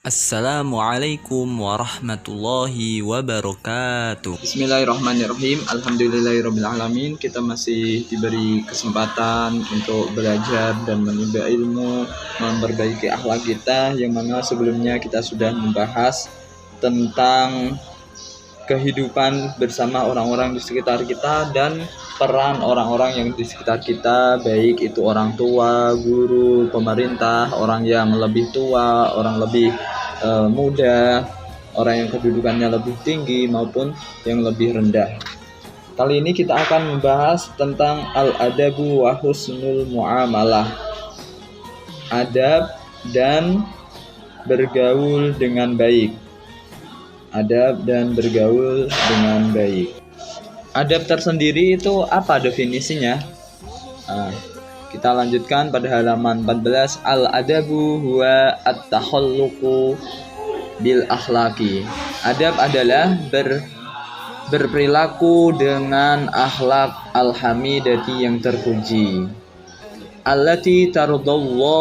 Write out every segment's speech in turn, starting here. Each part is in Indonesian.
Assalamualaikum warahmatullahi wabarakatuh. Bismillahirrahmanirrahim. Alhamdulillahirrabbilalamin. Kita masih diberi kesempatan untuk belajar dan menimba ilmu, memperbaiki akhlak kita, yang mana sebelumnya kita sudah membahas tentang kehidupan bersama orang-orang di sekitar kita dan peran orang-orang yang di sekitar kita, baik itu orang tua, guru, pemerintah, orang yang lebih tua, orang lebih muda, orang yang kedudukannya lebih tinggi maupun yang lebih rendah. Kali ini kita akan membahas tentang al-adabu wa husnul muamalah. Adab dan bergaul dengan baik. Adab dan bergaul dengan baik. Adab tersendiri itu apa definisinya? Kita lanjutkan pada halaman 14. Al-adabu huwa at-takhalluqu bil akhlaqi. Adab adalah berperilaku dengan akhlak al-hamidati yang terpuji. Allati tardallaha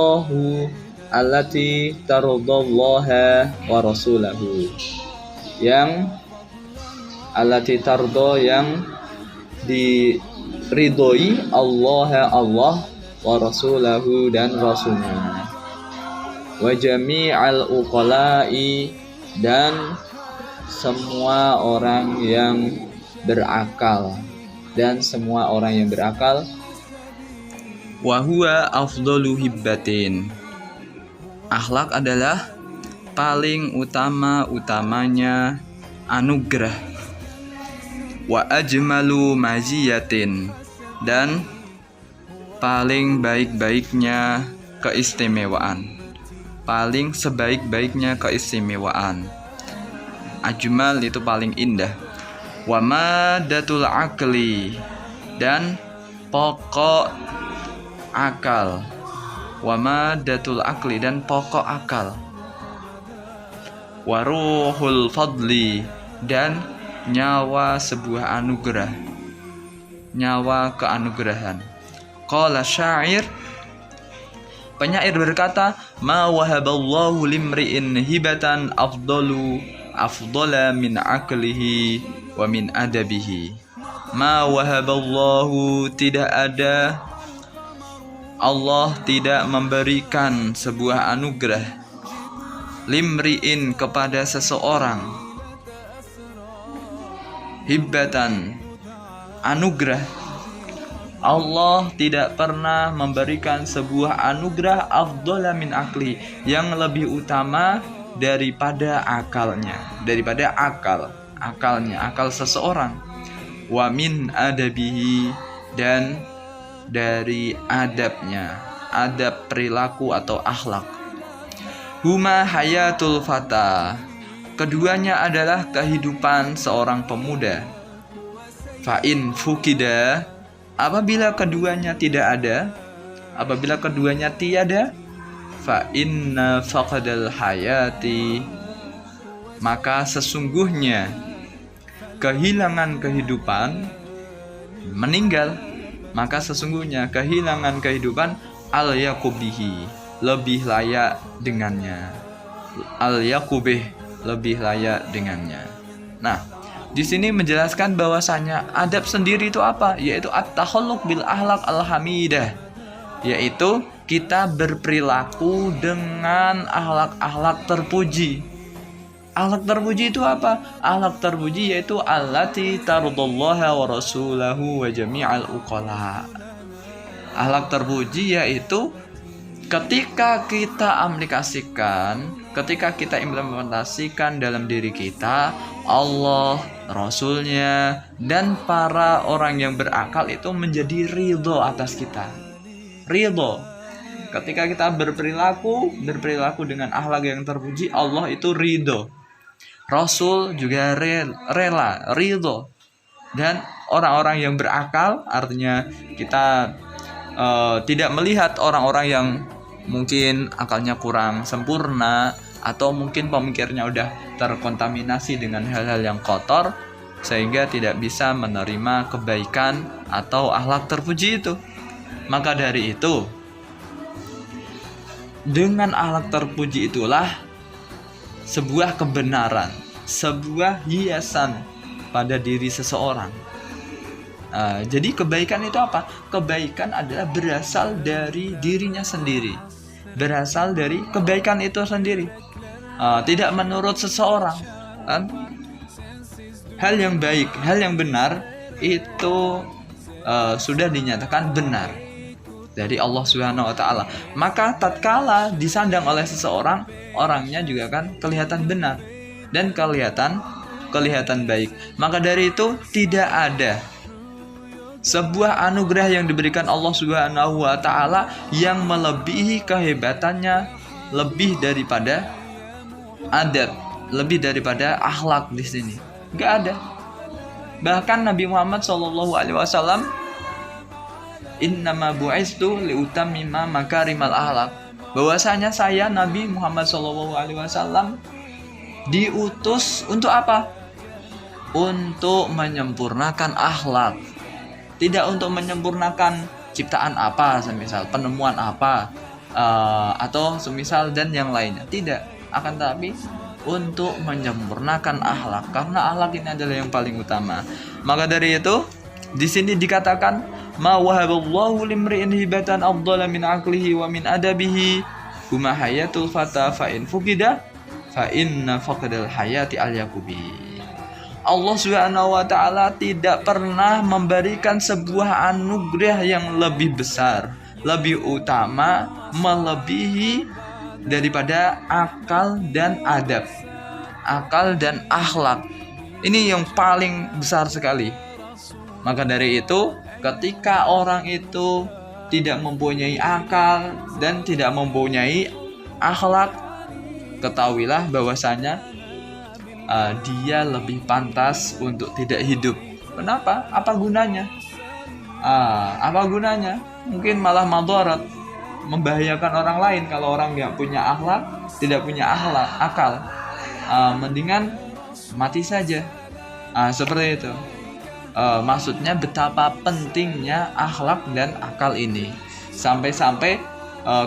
wa rasulahu. Yang allati tardo yang diridhoi Allah wa rasulahu dan rasulnya, wa jami'al uqala'i dan semua orang yang berakal, wa huwa afdalu hibbatin. Akhlak adalah paling utamanya anugerah, wa ajmalu maziyatin dan paling baik-baiknya keistimewaan, paling sebaik-baiknya keistimewaan. Ajmal itu paling indah. Wa madatul akli dan pokok akal. Wa madatul akli dan pokok akal. Wa ruhul fadli dan nyawa sebuah anugerah, nyawa keanugerahan. Qala syair, penyair berkata, ma wahaballahu limri'in hibatan afdala min aklihi wa min adabihi. Ma wahaballahu, tidak ada, Allah tidak memberikan sebuah anugerah, limri'in kepada seseorang, hibatan anugerah. Allah tidak pernah memberikan sebuah anugerah afdala min akli, yang lebih utama daripada akalnya, daripada akal seseorang. Wa min adabihi dan dari adabnya, adab perilaku atau akhlak. Huma hayatul fata, keduanya adalah kehidupan seorang pemuda. Fa in fukida, apabila keduanya tidak ada, apabila keduanya tiada, fa inna faqadal hayati, maka sesungguhnya kehilangan kehidupan, meninggal, maka sesungguhnya kehilangan kehidupan al-yaqubihi, lebih layak dengannya. Al-yaqubih, lebih layak dengannya. Nah, di sini menjelaskan bahwasanya adab sendiri itu apa? Yaitu at-takhalluq bil akhlaq al-hamidah, yaitu kita berperilaku dengan akhlak-akhlak terpuji. Akhlak terpuji itu apa? Akhlak terpuji yaitu allati tardallaha wa rasulahu wa jami'al uqala. Akhlak terpuji yaitu ketika kita aplikasikan, ketika kita implementasikan dalam diri kita, Allah, Rasulnya, dan para orang yang berakal itu menjadi ridho atas kita. Ridho. Ketika kita berperilaku dengan akhlak yang terpuji, Allah itu ridho. Rasul juga rela, ridho. Dan orang-orang yang berakal, artinya kita tidak melihat orang-orang yang mungkin akalnya kurang sempurna, atau mungkin pemikirnya udah terkontaminasi dengan hal-hal yang kotor, sehingga tidak bisa menerima kebaikan atau akhlak terpuji itu. Maka dari itu, dengan akhlak terpuji itulah sebuah kebenaran, sebuah hiasan pada diri seseorang. Jadi kebaikan itu apa? Kebaikan adalah berasal dari dirinya sendiri, berasal dari kebaikan itu sendiri, tidak menurut seseorang. Hal yang baik, hal yang benar itu sudah dinyatakan benar dari Allah Subhanahu wa taala. Maka tatkala disandang oleh seseorang, orangnya juga kan kelihatan benar dan kelihatan baik. Maka dari itu tidak ada sebuah anugerah yang diberikan Allah Subhanahu wa taala yang melebihi kehebatannya, lebih daripada adab, lebih daripada akhlak di sini. Enggak ada. Bahkan Nabi Muhammad SAW, innama bu'istu liutammima makarimal akhlak, bahwasanya saya Nabi Muhammad SAW diutus untuk apa? Untuk menyempurnakan akhlak, tidak untuk menyempurnakan ciptaan apa, semisal penemuan apa, atau semisal dan yang lainnya. Tidak, akan tetapi untuk menyempurnakan akhlak, karena akhlak ini adalah yang paling utama. Maka dari itu di sini dikatakan ma wahaballahu limri'in hibatan afdala min aqlihi wa min adabihi huma hayatul fata fa in fuqida fa inna faqdal hayati al yaqubi. Allah Subhanahu wa taala tidak pernah memberikan sebuah anugerah yang lebih besar, lebih utama, melebihi daripada akal dan adab, akal dan akhlak. Ini yang paling besar sekali. Maka dari itu, ketika orang itu tidak mempunyai akal dan tidak mempunyai akhlak, ketahuilah bahwasanya dia lebih pantas untuk tidak hidup. Kenapa? Apa gunanya? Apa gunanya? Mungkin malah madarat, membahayakan orang lain. Kalau orang nggak punya akhlak, tidak punya akal, mendingan mati saja. Seperti itu. Maksudnya betapa pentingnya akhlak dan akal ini, sampai-sampai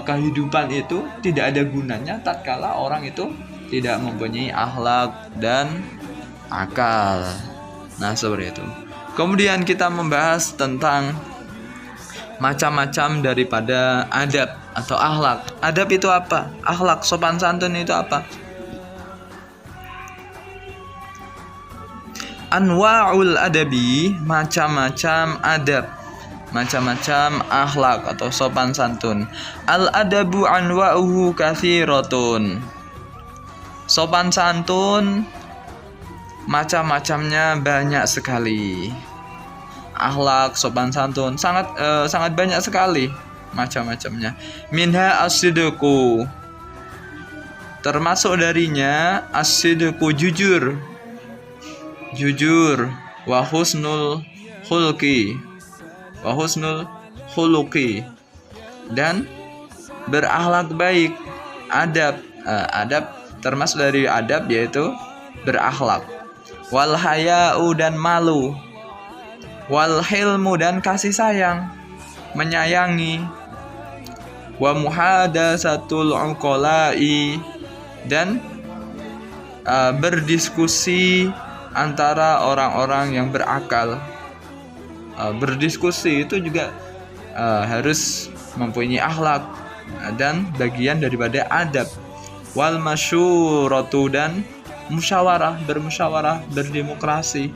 kehidupan itu tidak ada gunanya tatkala orang itu tidak mempunyai akhlak dan akal. Nah, seperti itu. Kemudian kita membahas tentang macam-macam daripada adab atau akhlak. Adab itu apa? Akhlak, sopan santun itu apa? Anwa'ul adabi, macam-macam adab, macam-macam akhlak atau sopan santun. Al adabu anwa'uhu katsiratun. Sopan santun macam-macamnya banyak sekali. Akhlak, sopan santun sangat banyak sekali macam-macamnya. Minha as-sidqu, termasuk darinya as-sidqu, jujur, wa husnul khuluqi, dan berakhlak baik. Adab termasuk dari adab yaitu berakhlak. Wal haya'u, dan malu. Wal hilmu, dan kasih sayang, menyayangi. Wa muhadasatul uqala'i, dan berdiskusi antara orang-orang yang berakal. Berdiskusi itu juga harus mempunyai akhlak dan bagian daripada adab. Wal masyuratu, dan bermusyawarah, berdemokrasi.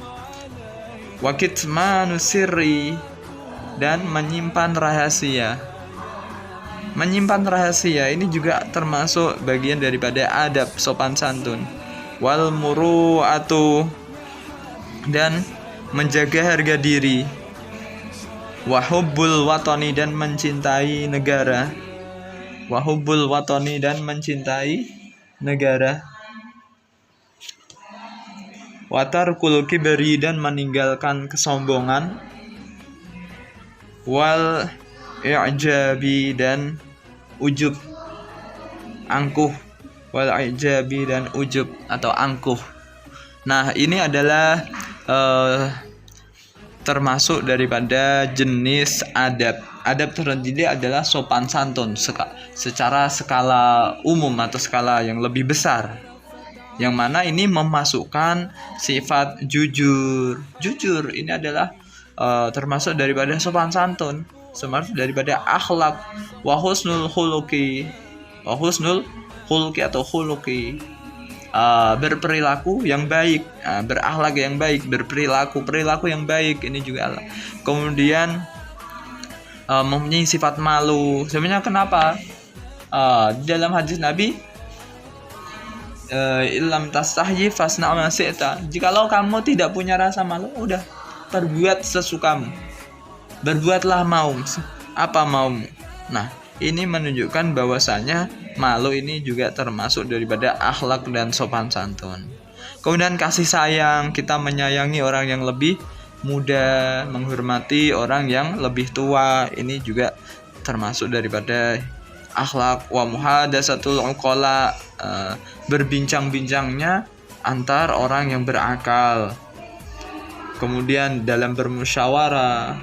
Wa kitmanu sirri, dan menyimpan rahasia. Menyimpan rahasia ini juga termasuk bagian daripada adab sopan santun. Wal muru'atu, dan menjaga harga diri. Wa hubbul watani, dan mencintai negara. Wahubbul watani, dan mencintai negara. Watarkul kibri, dan meninggalkan kesombongan. Wal i'jabi, dan ujub, angkuh. Wal i'jabi, dan ujub atau angkuh. Nah, ini adalah termasuk daripada jenis adab. Adab tertinggi adalah sopan santun secara skala umum atau skala yang lebih besar. yang mana ini memasukkan sifat jujur. Jujur ini adalah termasuk daripada sopan santun, termasuk daripada akhlak. Wa husnul khuluqi, atau khuluqi, berperilaku yang baik, berakhlak yang baik, perilaku yang baik ini juga. Kemudian mempunyai sifat malu. Sebenarnya kenapa? Di dalam hadis Nabi, illam tastahyi fasna ma syi'ta. Jikalau kamu tidak punya rasa malu, udah perbuat sesukamu. Berbuatlah apa maumu. Nah, ini menunjukkan bahwasanya malu ini juga termasuk daripada akhlak dan sopan santun. Kemudian kasih sayang, kita menyayangi orang yang lebih muda, menghormati orang yang lebih tua, ini juga termasuk daripada akhlak. Wa muhadasatul uqala, berbincang-bincangnya antar orang yang berakal. Kemudian dalam bermusyawarah,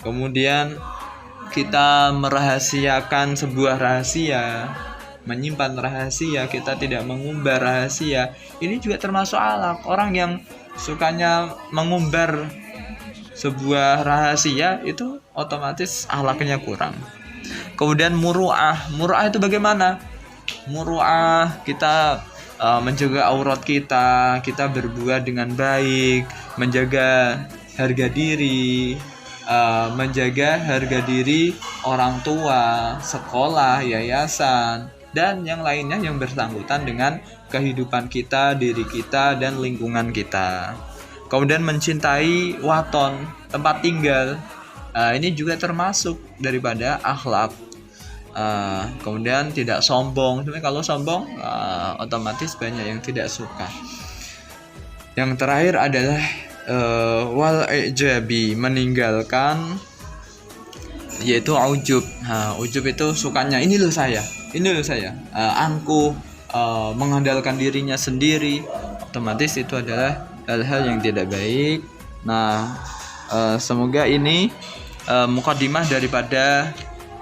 kemudian kita merahasiakan sebuah rahasia, menyimpan rahasia, kita tidak mengumbar rahasia, ini juga termasuk akhlak. Orang yang sukanya mengumbar sebuah rahasia itu otomatis akhlaknya kurang. Kemudian muru'ah itu bagaimana? Muru'ah, kita menjaga aurat kita berbuat dengan baik, menjaga harga diri, orang tua, sekolah, yayasan, dan yang lainnya yang bersangkutan dengan kehidupan kita, diri kita, dan lingkungan kita. Kemudian mencintai waton, tempat tinggal, ini juga termasuk daripada akhlak. Kemudian tidak sombong. Sebenarnya kalau sombong otomatis banyak yang tidak suka. Yang terakhir adalah wal ijabi, meninggalkan, yaitu ujub. Ujub itu sukanya ini loh saya, angkuh, mengandalkan dirinya sendiri, otomatis itu adalah hal-hal yang tidak baik. Nah, semoga ini mukadimah daripada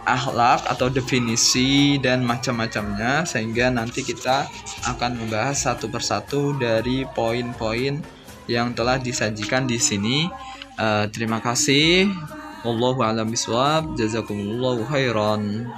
akhlak atau definisi dan macam-macamnya, sehingga nanti kita akan membahas satu persatu dari poin-poin yang telah disajikan di sini. Terima kasih. Wallahu a'lam bishawab. Jazakumullahu khairan.